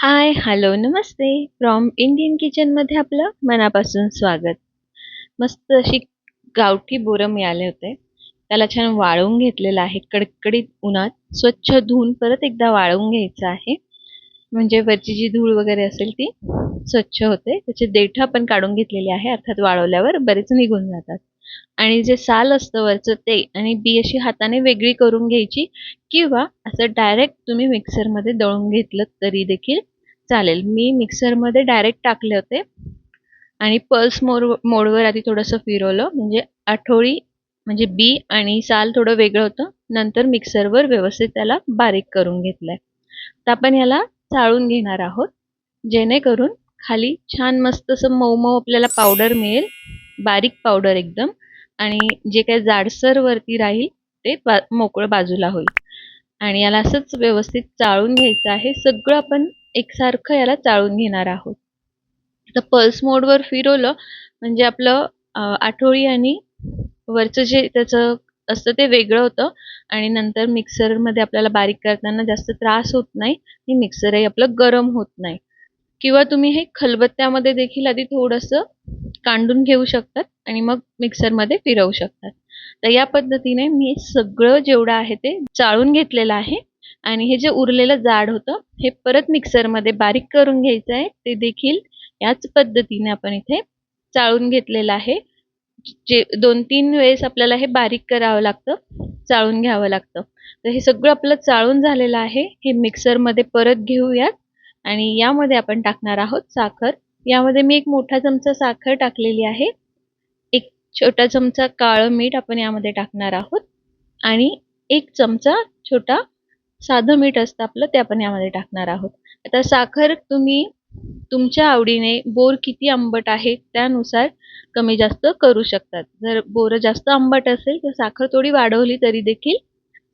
High, hello, Namaste. From Indian किचनमध्ये आपलं मनापासून स्वागत. मस्त अशी गावठी बोरं मिळाले होते. त्याला छान वाळवून घेतलेलं आहे कडकडीत उन्हात. स्वच्छ धुवून परत एकदा वाळवून घ्यायचं आहे. म्हणजे वरची जी धूळ वगैरे असेल ती स्वच्छ होते. त्याचे देठ आपण काढून घेतलेले आहे. अर्थात वाळवल्यावर बरेच निघून जातात. आणि जे साल असतं वरचं ते आणि बी अशी हाताने वेगळी करून घ्यायची किंवा असं डायरेक्ट तुम्ही मिक्सरमध्ये दळून घेतलं तरी देखील चालेल. मी मिक्सरमध्ये डायरेक्ट टाकले होते आणि पल्स मोडवर आधी थोडंसं फिरवलं म्हणजे आठोळी म्हणजे बी आणि साल थोडं वेगळं होतं. नंतर मिक्सरवर व्यवस्थित त्याला बारीक करून घेतलंय. तर आपण याला चाळून घेणार आहोत जेणेकरून खाली छान मस्त असं मऊ मऊ आपल्याला पावडर मिळेल, बारीक पावडर एकदम. आणि जे काही जाडसर वरती राहील ते मोकळं बाजूला होईल. आणि याला असंच व्यवस्थित चाळून घ्यायचं आहे. सगळं आपण एकसारखं याला चाळून घेणार आहोत. तर पल्स मोडवर फिरवलं म्हणजे आपलं आठोळी आणि वरचं जे त्याचं असतं ते वेगळं होतं आणि नंतर मिक्सरमध्ये आपल्याला बारीक करताना जास्त त्रास होत नाही आणि मिक्सरही आपलं गरम होत नाही. किंवा तुम्ही हे खलबत्त्यामध्ये देखील आधी थोडंसं कांडून घेऊ शकतात आणि मग मिक्सरमध्ये फिरवू शकतात. तर या पद्धतीने मी सगळं जेवढं आहे ते चाळून घेतलेलं आहे आणि हे जे उरलेलं जाड होतं हे परत मिक्सरमध्ये बारीक करून घ्यायचं आहे. ते देखील याच पद्धतीने आपण इथे चाळून घेतलेलं आहे. जे 2-3 वेळेस आपल्याला हे बारीक करावं लागतं, चाळून घ्यावं लागतं. तर हे सगळं आपलं चाळून झालेलं आहे. हे मिक्सरमध्ये परत घेऊयात आणि यामध्ये आपण टाकणार आहोत साखर. यामध्ये मी एक मोठा चमचा साखर टाकलेली आहे. एक छोटा चमचा काळं मीठ आपण यामध्ये टाकणार आहोत आणि 1 चमचा छोटा साधं मीठ असतं आपलं ते आपण यामध्ये टाकणार आहोत. आता साखर तुम्ही तुमच्या आवडीने बोर किती आंबट आहे त्यानुसार कमी जास्त करू शकतात. जर बोरं जास्त आंबट असेल तर साखर थोडी वाढवली तरी देखील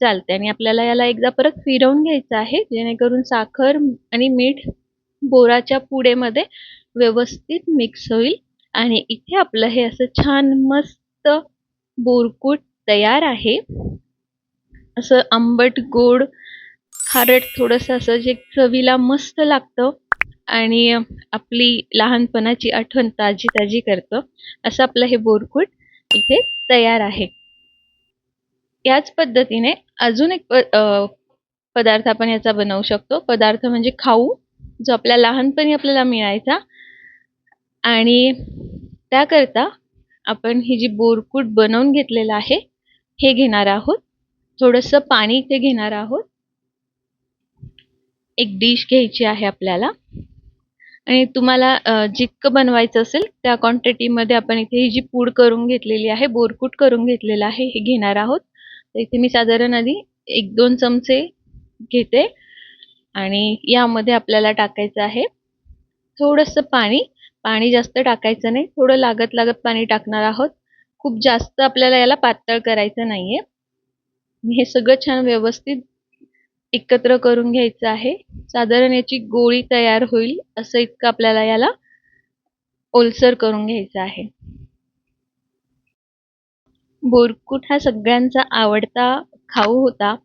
चालते. आणि आपल्याला याला एकदा परत फिरवून घ्यायचं आहे जेणेकरून साखर आणि मीठ बोराच्या पुडेमध्ये व्यवस्थित मिक्स होईल. आणि इथे आपलं हे असं छान मस्त बोरकूट तयार आहे. असं आंबट गोड खारट थोडंसं असं जे चवीला मस्त लागतं आणि आपली लहानपणाची आठवण ताजी ताजी करतं असं आपलं हे बोरकूट इथे तयार आहे. याच पद्धतीने अजून एक पदार्थ आपण याचा बनवू शकतो. पदार्थ म्हणजे खाऊ जो आपल्या लहानपणी आपल्याला मिळायचा. आणि त्याकरता आपण ही जी बोरकूट बनवून घेतलेलं आहे हे घेणार आहोत. थोडंसं पाणी इथे घेणार आहोत. एक डिश घ्यायची आहे आपल्याला आणि तुम्हाला जितकं बनवायचं असेल त्या क्वांटिटीमध्ये आपण इथे ही जी पूड करून घेतलेली आहे, बोरकूट करून घेतलेलं आहे हे घेणार आहोत. तर इथे मी साधारण आधी 1-2 चमचे घेते आणि यामध्ये आपल्याला टाकायचं आहे थोडंसं पाणी. पाणी जास्त टाकायचं नाही, थोडं लागत लागत पाणी टाकणार आहोत. खूप जास्त आपल्याला याला पातळ करायचं नाहीये. हे सगळं छान व्यवस्थित एकत्र करून घ्यायचं आहे. साधारण याची गोळी तयार होईल असं इतकं आपल्याला याला ओलसर करून घ्यायचं आहे. बोरकूट हा सगळ्यांचा आवडता खाऊ होता.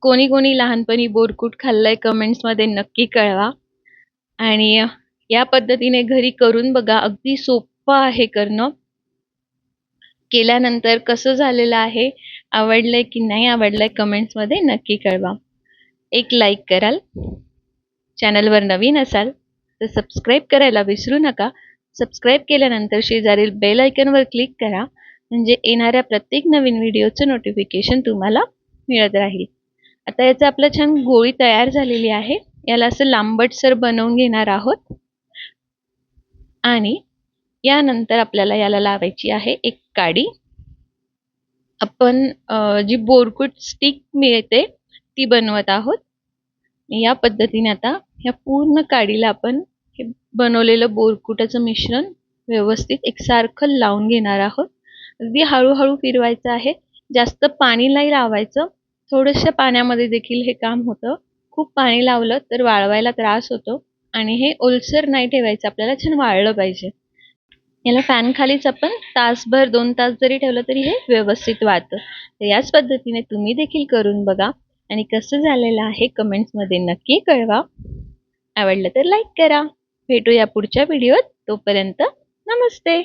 कोणी कोणी लहानपणी बोरकूट खाल्लंय कमेंट्समध्ये नक्की कळवा. आणि या पद्धतीने घरी करून बघा. अगदी सोपं आहे करणं. केल्यानंतर कसं झालेलं आहे, आवडलंय की नाही आवडलंय कमेंट्समध्ये नक्की कळवा. एक लाईक कराल, चॅनलवर नवीन असाल तर सबस्क्राईब करायला विसरू नका. सबस्क्राईब केल्यानंतर शेजारील बेल आयकॉनवर क्लिक करा म्हणजे येणाऱ्या प्रत्येक नवीन व्हिडिओचं नोटिफिकेशन तुम्हाला मिळत राहील. आता याचं आपलं छान गोळी तयार झालेली आहे. याला असं लांबटसर बनवून घेणार आहोत आणि यानंतर आपल्याला याला लावायची आहे एक काडी. आपण जी बोरकूट स्टिक मिळते ती बनवत आहोत. या पद्धतीने आता ह्या पूर्ण काडीला आपण हे बनवलेलं बोरकुटाचं मिश्रण व्यवस्थित एकसारखं लावून घेणार आहोत. अगदी हळूहळू फिरवायचं आहे. जास्त पाणी नाही लावायचं. थोडंसं पाण्यामध्ये देखील हे काम होतं. खूप पाणी लावलं तर वाळवायला त्रास होतो आणि हे ओलसर नाही ठेवायचं, आपल्याला छान वाळलं पाहिजे. याला फॅन खालीच आपण तासभर 2 तास जरी ठेवलं तरी हे व्यवस्थित वाळतं. तर याच पद्धतीने तुम्ही देखील करून बघा आणि कसं झालेलं आहे कमेंट्समध्ये नक्की कळवा. आवडलं तर लाईक करा. भेटूया पुढच्या व्हिडिओत. तोपर्यंत नमस्ते.